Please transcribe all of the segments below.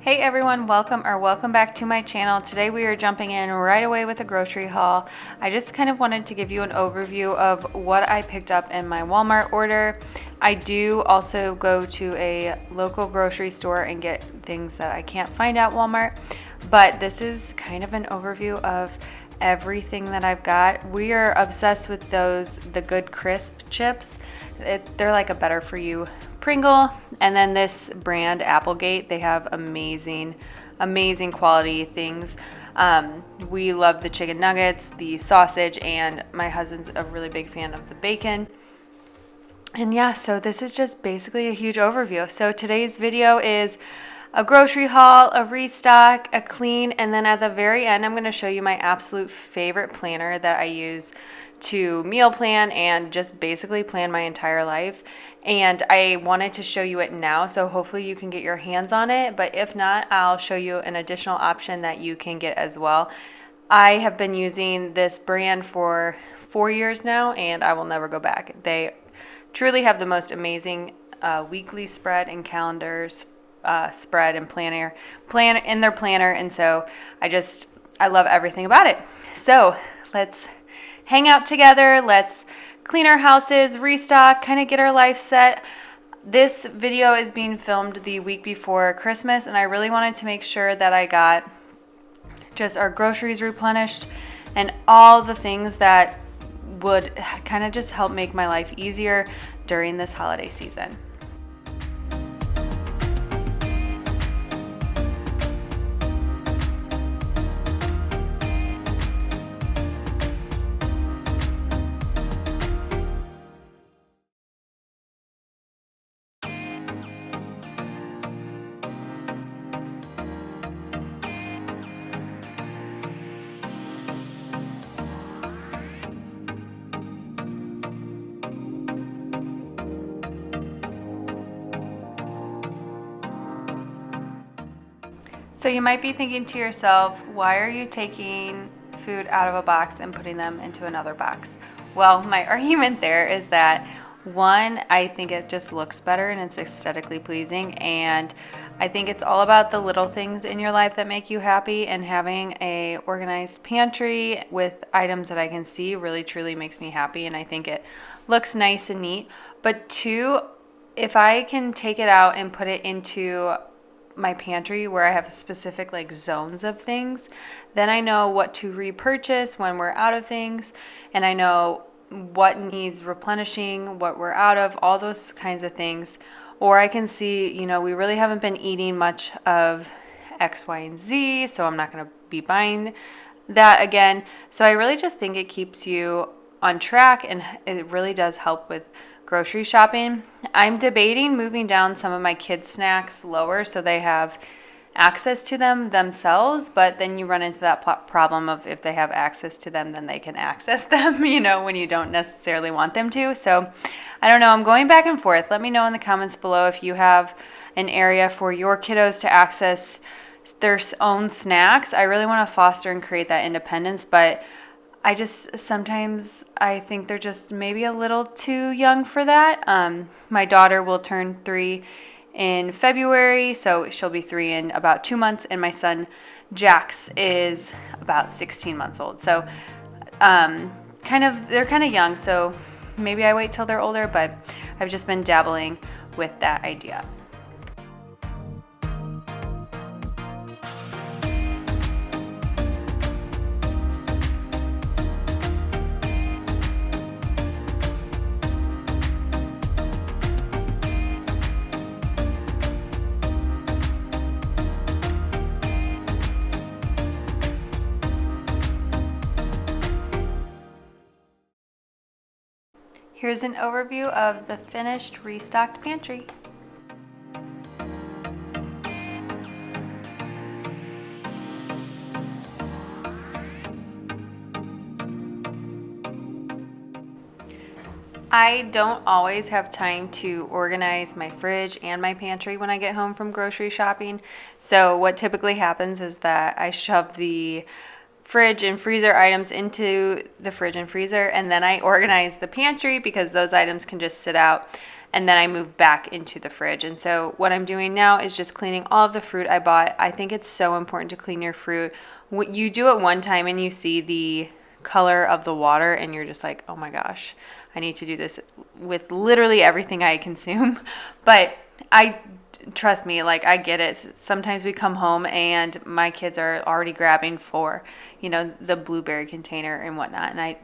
Hey everyone, welcome back to my channel. Today we are jumping in right away with a grocery haul. I just kind of wanted to give you an overview of what I picked up in my Walmart order. I do also go to a local grocery store and get things that I can't find at Walmart, but this is kind of an overview of everything that I've got. We are obsessed with the Good Crisp chips. They're like a better for you Pringle. And then this brand Applegate, they have amazing quality things. We love the chicken nuggets, the sausage, and my husband's a really big fan of the bacon. And yeah, so this is just basically a huge overview. So today's video is a grocery haul, a restock, a clean, and then at the very end, I'm going to show you my absolute favorite planner that I use to meal plan and just basically plan my entire life. And I wanted to show you it now, so hopefully you can get your hands on it. But if not, I'll show you an additional option that you can get as well. I have been using this brand for 4 years now, and I will never go back. They truly have the most amazing weekly spread and calendars spread and plan in their planner, and so I love everything about it. So let's hang out together, let's clean our houses, restock, kind of get our life set. This video is being filmed the week before Christmas, and I really wanted to make sure that I got just our groceries replenished and all the things that would kind of just help make my life easier during this holiday season. So you might be thinking to yourself, why are you taking food out of a box and putting them into another box? Well, my argument there is that one, I think it just looks better and it's aesthetically pleasing, and I think it's all about the little things in your life that make you happy, and having a organized pantry with items that I can see really truly makes me happy, and I think it looks nice and neat. But two, if I can take it out and put it into my pantry where I have specific like zones of things, then I know what to repurchase when we're out of things, and I know what needs replenishing, what we're out of, all those kinds of things. Or I can see, we really haven't been eating much of X, Y, and Z, so I'm not going to be buying that again. So I really just think it keeps you on track, and it really does help with grocery shopping. I'm debating moving down some of my kids' snacks lower so they have access to them themselves, but then you run into that problem of if they have access to them, then they can access them, when you don't necessarily want them to. So I don't know, I'm going back and forth. Let me know in the comments below if you have an area for your kiddos to access their own snacks. I really want to foster and create that independence, but sometimes I think they're just maybe a little too young for that. My daughter will turn 3 in February, so she'll be 3 in about 2 months, and my son Jax is about 16 months old. So they're kind of young, so maybe I wait till they're older, but I've just been dabbling with that idea. Here's an overview of the finished restocked pantry. I don't always have time to organize my fridge and my pantry when I get home from grocery shopping. So what typically happens is that I shove the fridge and freezer items into the fridge and freezer, and then I organize the pantry because those items can just sit out and then I move back into the fridge. And so what I'm doing now is just cleaning all of the fruit I bought. I think it's so important to clean your fruit. You do it one time and you see the color of the water and you're just like, oh my gosh, I need to do this with literally everything I consume. But trust me, like, I get it. Sometimes we come home and my kids are already grabbing for, the blueberry container and whatnot. And I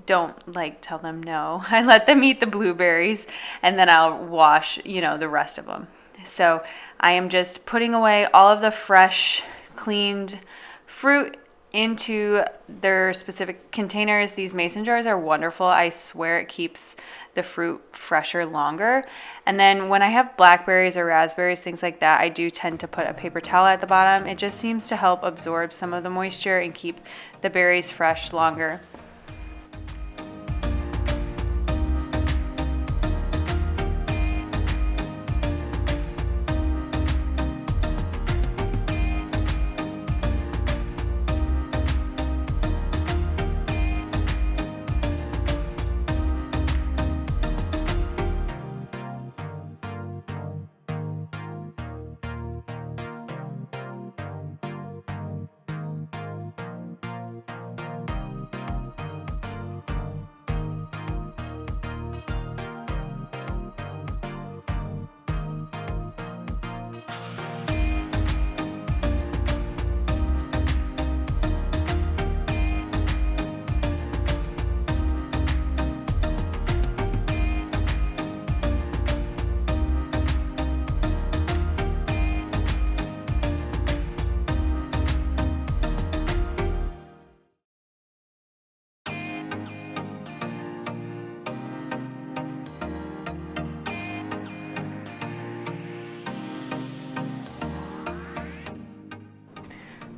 don't like tell them no. I let them eat the blueberries and then I'll wash, the rest of them. So I am just putting away all of the fresh, cleaned fruit into their specific containers. These mason jars are wonderful. I swear it keeps the fruit fresher longer. And then when I have blackberries or raspberries, things like that, I do tend to put a paper towel at the bottom. It just seems to help absorb some of the moisture and keep the berries fresh longer.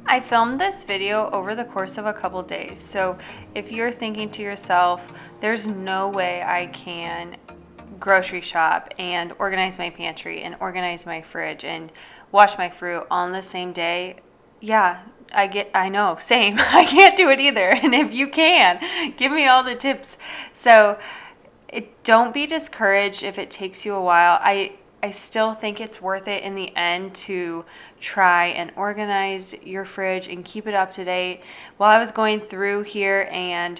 I filmed this video over the course of a couple days, so if you're thinking to yourself, there's no way I can grocery shop and organize my pantry and organize my fridge and wash my fruit all in the same day, yeah, I know, same. I can't do it either. And if you can, give me all the tips. So don't be discouraged if it takes you a while. I still think it's worth it in the end to try and organize your fridge and keep it up to date. While I was going through here and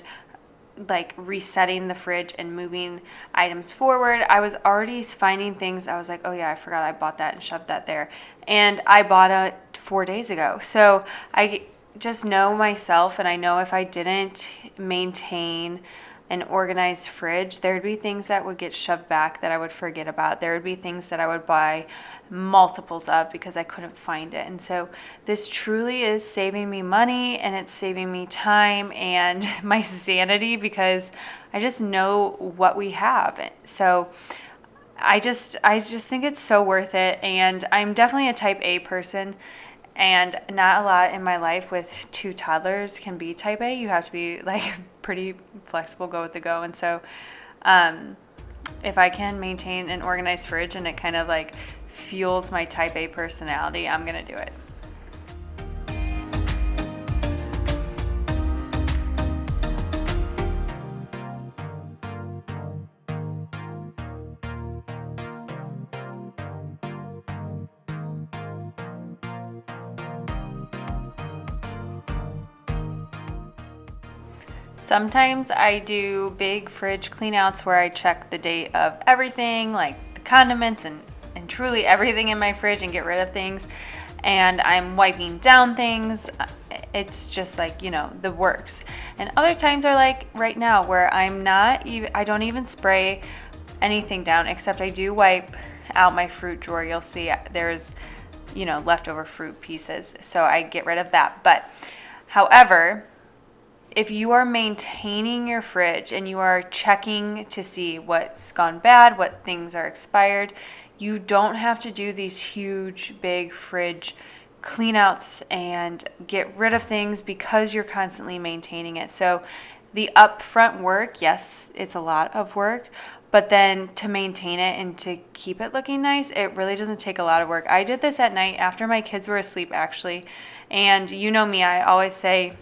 like resetting the fridge and moving items forward, I was already finding things. I was like, oh yeah, I forgot I bought that and shoved that there. And I bought it 4 days ago. So I just know myself, and I know if I didn't maintain an organized fridge, there would be things that would get shoved back that I would forget about. There would be things that I would buy multiples of because I couldn't find it. And so this truly is saving me money, and it's saving me time and my sanity because I just know what we have. So I just think it's so worth it. And I'm definitely a type A person, and not a lot in my life with 2 toddlers can be type A. You have to be like pretty flexible, go with the go. And so if I can maintain an organized fridge and it kind of like fuels my type A personality, I'm gonna do it. Sometimes I do big fridge cleanouts where I check the date of everything, like the condiments and truly everything in my fridge, and get rid of things. And I'm wiping down things. It's just like, the works. And other times are like right now where I don't even spray anything down, except I do wipe out my fruit drawer. You'll see there's, leftover fruit pieces. So I get rid of that. But however, if you are maintaining your fridge and you are checking to see what's gone bad, what things are expired, you don't have to do these huge, big fridge cleanouts and get rid of things because you're constantly maintaining it. So the upfront work, yes, it's a lot of work, but then to maintain it and to keep it looking nice, it really doesn't take a lot of work. I did this at night after my kids were asleep, actually. And you know me, I always say,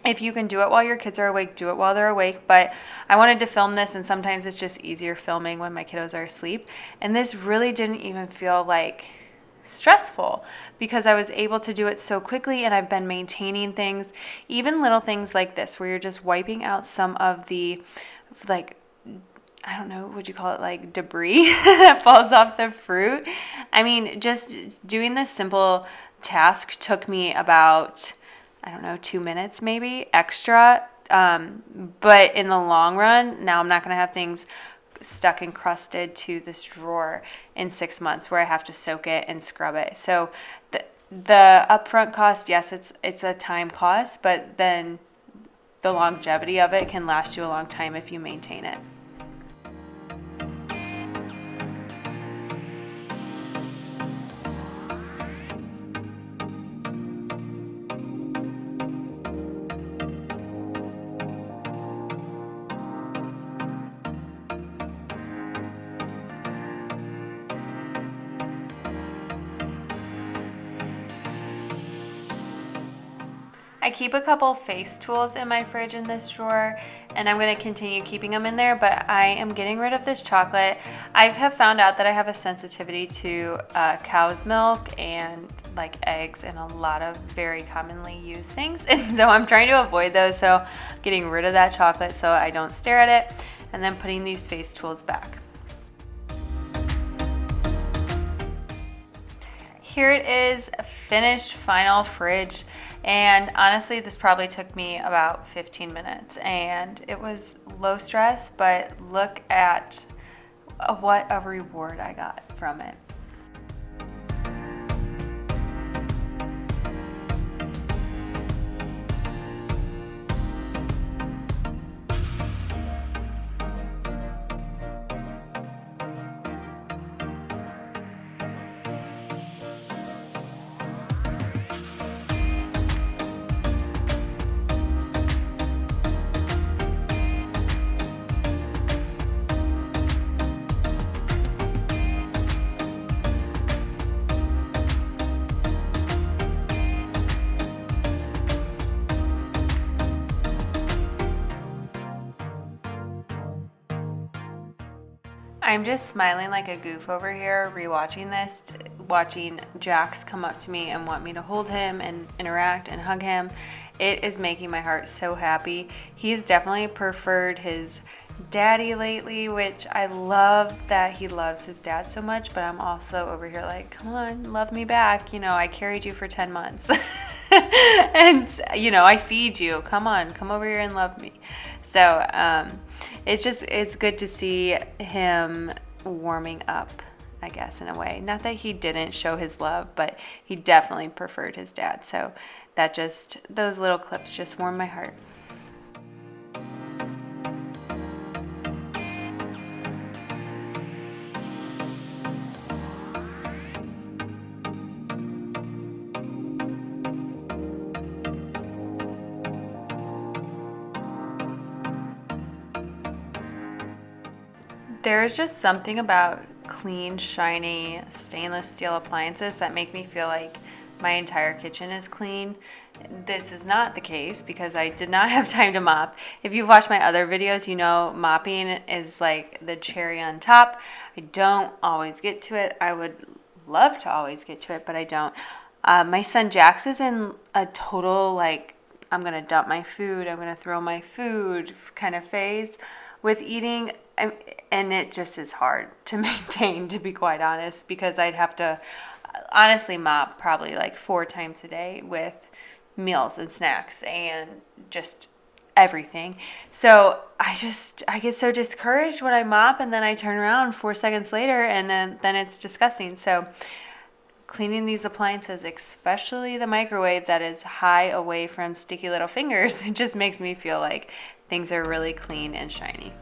If you can do it while your kids are awake, do it while they're awake. But I wanted to film this, and sometimes it's just easier filming when my kiddos are asleep. And this really didn't even feel like stressful because I was able to do it so quickly, and I've been maintaining things, even little things like this where you're just wiping out some of the, like, I don't know, would you call it, like debris that falls off the fruit? I mean, just doing this simple task took me about, I don't know, 2 minutes maybe extra. But in the long run, now I'm not going to have things stuck encrusted to this drawer in 6 months where I have to soak it and scrub it. So the upfront cost, yes, it's a time cost, but then the longevity of it can last you a long time if you maintain it. I keep a couple face tools in my fridge in this drawer, and I'm going to continue keeping them in there, but I am getting rid of this chocolate. I have found out that I have a sensitivity to cow's milk and like eggs and a lot of very commonly used things, and so I'm trying to avoid those, so getting rid of that chocolate so I don't stare at it, and then putting these face tools back. Here it is, finished final fridge. And honestly, this probably took me about 15 minutes, and it was low stress, but look at what a reward I got from it. I'm just smiling like a goof over here, rewatching this, watching Jax come up to me and want me to hold him and interact and hug him. It is making my heart so happy. He's definitely preferred his daddy lately, which I love that he loves his dad so much, but I'm also over here like, come on, love me back. You know, I carried you for 10 months. And, you know, I feed you. Come on, come over here and love me. So it's good to see him warming up, I guess, in a way. Not that he didn't show his love, but he definitely preferred his dad. So those little clips just warm my heart. There's just something about clean, shiny, stainless steel appliances that make me feel like my entire kitchen is clean. This is not the case because I did not have time to mop. If you've watched my other videos, you know mopping is like the cherry on top. I don't always get to it. I would love to always get to it, but I don't. My son Jax is in a total like, I'm going to dump my food, I'm going to throw my food kind of phase with eating. And it just is hard to maintain, to be quite honest, because I'd have to honestly mop probably like 4 times a day with meals and snacks and just everything. So I get so discouraged when I mop, and then I turn around 4 seconds later and then it's disgusting. So cleaning these appliances, especially the microwave that is high away from sticky little fingers, it just makes me feel like things are really clean and shiny.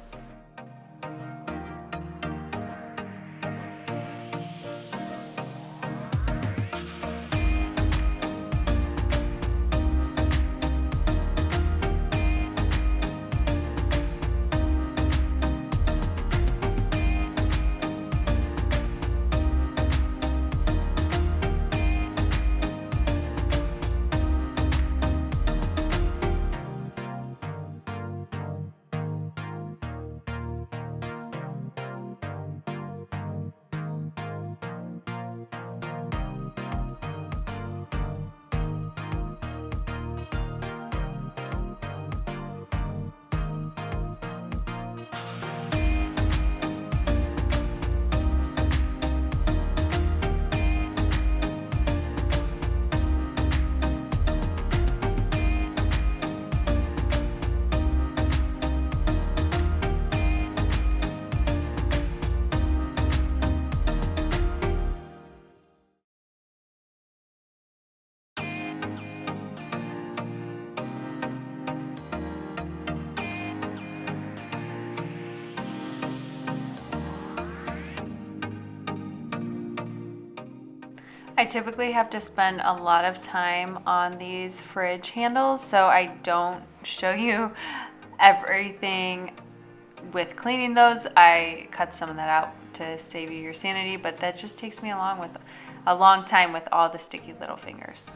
I typically have to spend a lot of time on these fridge handles, so I don't show you everything with cleaning those. I cut some of that out to save you your sanity, but that just takes me a long time with all the sticky little fingers.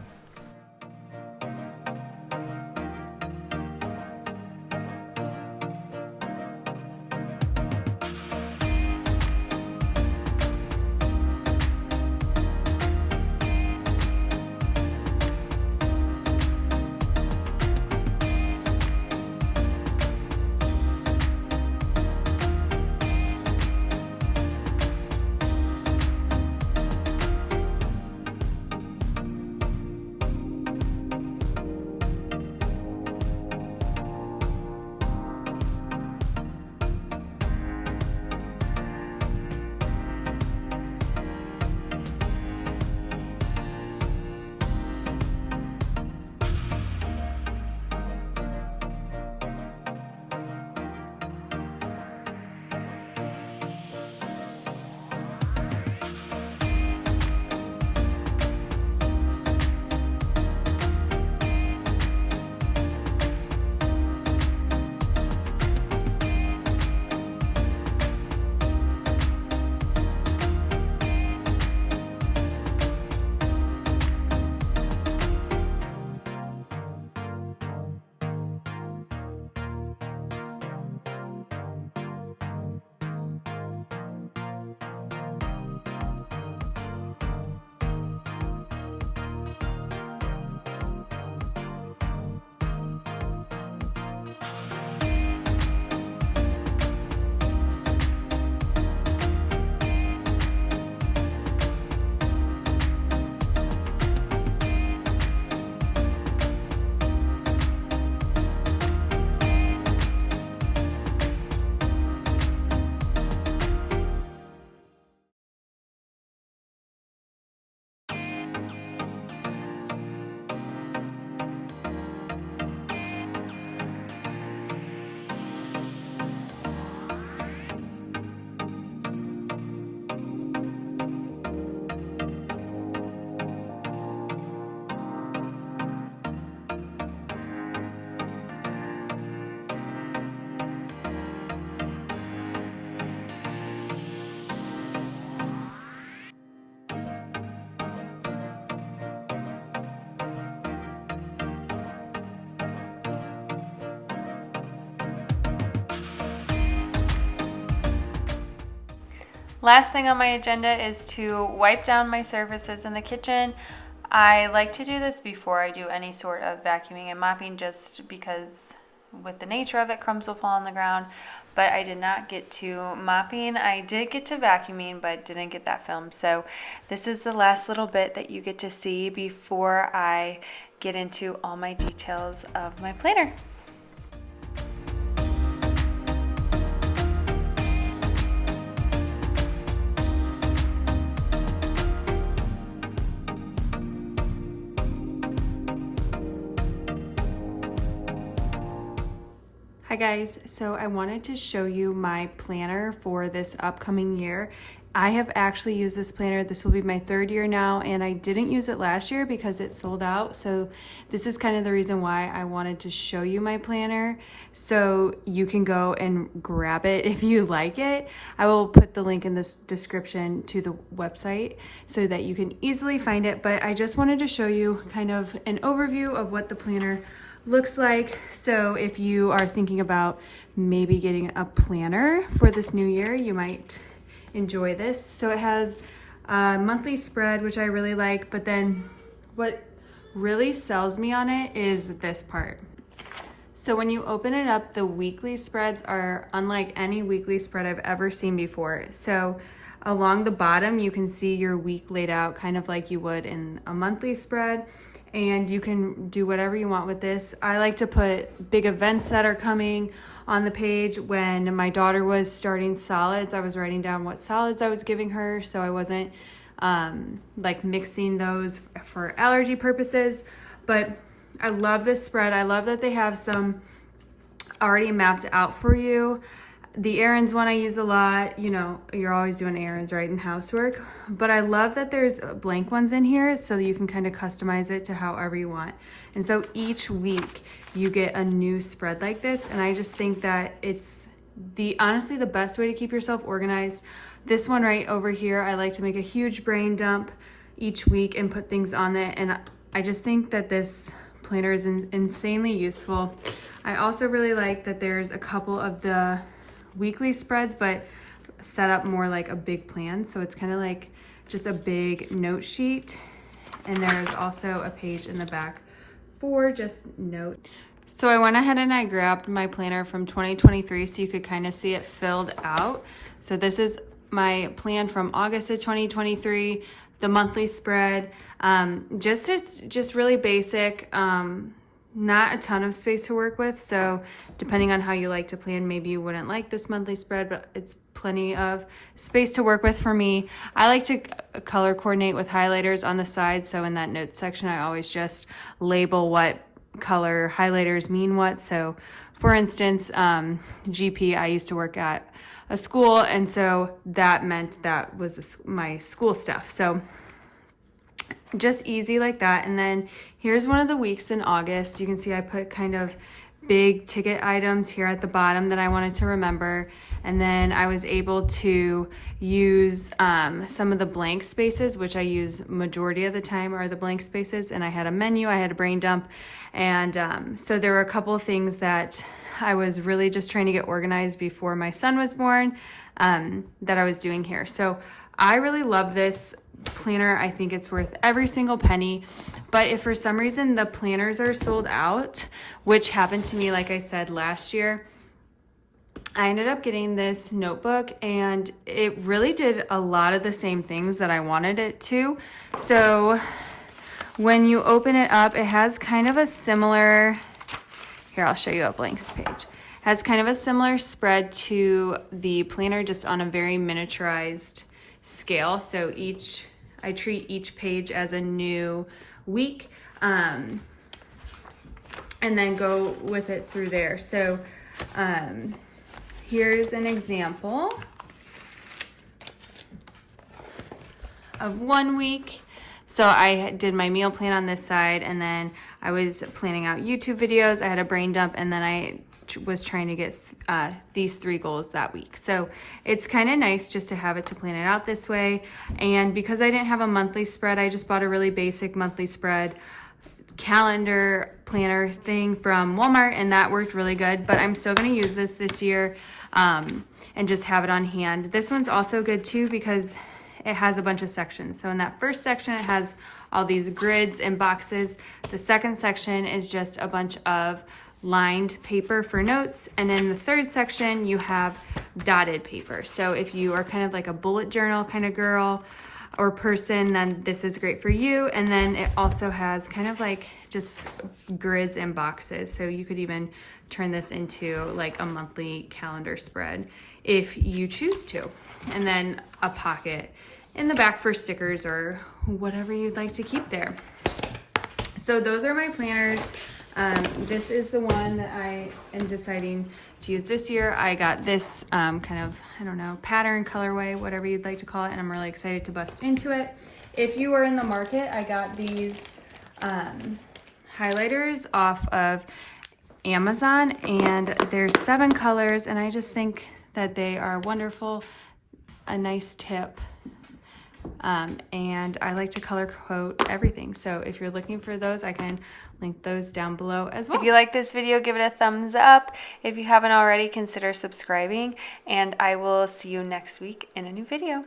Last thing on my agenda is to wipe down my surfaces in the kitchen. I like to do this before I do any sort of vacuuming and mopping, just because with the nature of it, crumbs will fall on the ground. But I did not get to mopping. I did get to vacuuming, but didn't get that filmed. So this is the last little bit that you get to see before I get into all my details of my planner. Hi guys, so I wanted to show you my planner for this upcoming year. I have actually used this planner. This will be my third year now, and I didn't use it last year because it sold out. So this is kind of the reason why I wanted to show you my planner, so you can go and grab it if you like it. I will put the link in this description to the website so that you can easily find it. But I just wanted to show you kind of an overview of what the planner looks like. So if you are thinking about maybe getting a planner for this new year, you might enjoy this. So it has a monthly spread, which I really like, but then what really sells me on it is this part. So when you open it up, the weekly spreads are unlike any weekly spread I've ever seen before. So along the bottom, you can see your week laid out kind of like you would in a monthly spread. And you can do whatever you want with this. I like to put big events that are coming on the page. When my daughter was starting solids, I was writing down what solids I was giving her, so I wasn't like mixing those for allergy purposes. But I love this spread. I love that they have some already mapped out for you. The errands one I use a lot. You know, you're always doing errands, right, and housework. But I love that there's blank ones in here so that you can kind of customize it to however you want. And so each week you get a new spread like this. And I just think that it's honestly the best way to keep yourself organized. This one right over here, I like to make a huge brain dump each week and put things on it. And I just think that this planner is insanely useful. I also really like that there's a couple of the weekly spreads, but set up more like a big plan. So it's kind of like just a big note sheet. And there's also a page in the back for just notes. So I went ahead and I grabbed my planner from 2023 so you could kind of see it filled out. So this is my plan from August of 2023, the monthly spread. It's just really basic. Not a ton of space to work with, so depending on how you like to plan, maybe you wouldn't like this monthly spread, but it's plenty of space to work with for me. I like to color coordinate with highlighters on the side, so in that notes section I always just label what color highlighters mean what. So for instance, GP, I used to work at a school, and so that meant that was my school stuff. So just easy like that. And then here's one of the weeks in August. You can see I put kind of big ticket items here at the bottom that I wanted to remember. And then I was able to use some of the blank spaces, which I use majority of the time are the blank spaces. And I had a menu, I had a brain dump. And so there were a couple of things that I was really just trying to get organized before my son was born that I was doing here. So I really love this planner. I think it's worth every single penny. But if for some reason the planners are sold out, which happened to me, like I said, last year, I ended up getting this notebook and it really did a lot of the same things that I wanted it to. So when you open it up, it has kind of a similar, here, I'll show you a blanks page. Has kind of a similar spread to the planner, just on a very miniaturized scale. So I treat each page as a new week, and then go with it through there. So here's an example of 1 week. So I did my meal plan on this side, and then I was planning out YouTube videos. I had a brain dump, and then I was trying to get these 3 goals that week. So it's kind of nice just to have it to plan it out this way. And because I didn't have a monthly spread, I just bought a really basic monthly spread calendar planner thing from Walmart, and that worked really good. But I'm still going to use this year and just have it on hand. This one's also good too because it has a bunch of sections. So in that first section, it has all these grids and boxes. The second section is just a bunch of lined paper for notes. And in the third section, you have dotted paper. So if you are kind of like a bullet journal kind of girl or person, then this is great for you. And then it also has kind of like just grids and boxes. So you could even turn this into like a monthly calendar spread if you choose to. And then a pocket in the back for stickers or whatever you'd like to keep there. So those are my planners. This is the one that I am deciding to use this year. I got this kind of, I don't know, pattern, colorway, whatever you'd like to call it, and I'm really excited to bust into it. If you are in the market, I got these highlighters off of Amazon, and there's 7 colors, and I just think that they are wonderful, a nice tip. And I like to color code everything. So if you're looking for those, I can link those down below as well. If you like this video, give it a thumbs up. If you haven't already, consider subscribing, and I will see you next week in a new video.